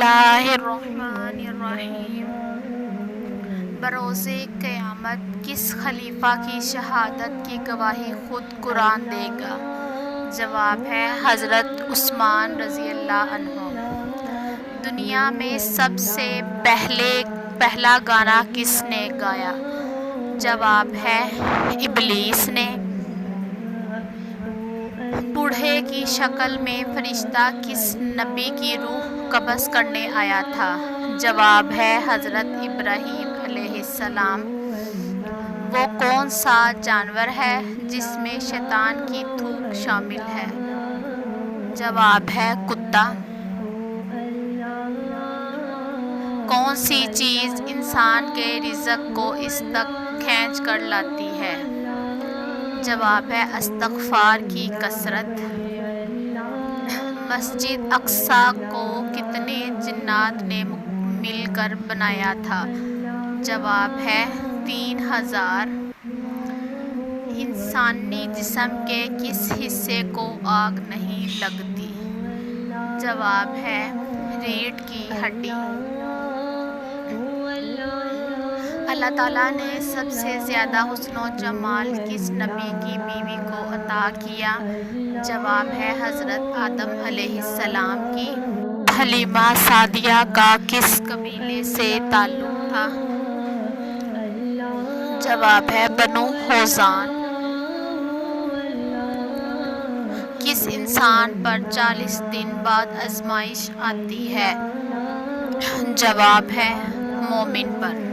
اللہ الرحمن الرحیم۔ بروز قیامت کس خلیفہ کی شہادت کی گواہی خود قرآن دے گا؟ جواب ہے حضرت عثمان رضی اللہ عنہ۔ دنیا میں سب سے پہلا گانا کس نے گایا؟ جواب ہے ابلیس نے۔ بوڑھے کی شکل میں فرشتہ کس نبی کی روح قبض کرنے آیا تھا؟ جواب ہے حضرت ابراہیم علیہ السلام۔ وہ کون سا جانور ہے جس میں شیطان کی تھوک شامل ہے؟ جواب ہے کتا۔ کون سی چیز انسان کے رزق کو اس تک کھینچ کر لاتی ہے؟ جواب ہے استغفار کی کثرت۔ مسجد اقصیٰ کو کتنے جنات نے مل کر بنایا تھا؟ جواب ہے 3000۔ انسانی جسم کے کس حصے کو آگ نہیں لگتی؟ جواب ہے ریڑھ کی ہڈی۔ اللہ تعالیٰ نے سب سے زیادہ حسن و جمال کس نبی کی بیوی کو عطا کیا؟ جواب ہے حضرت آدم علیہ السلام کی۔ حلیمہ سعدیہ کا کس قبیلے سے تعلق تھا؟ جواب ہے بنو خوزان۔ کس انسان پر 40 دن بعد آزمائش آتی ہے؟ جواب ہے مومن پر۔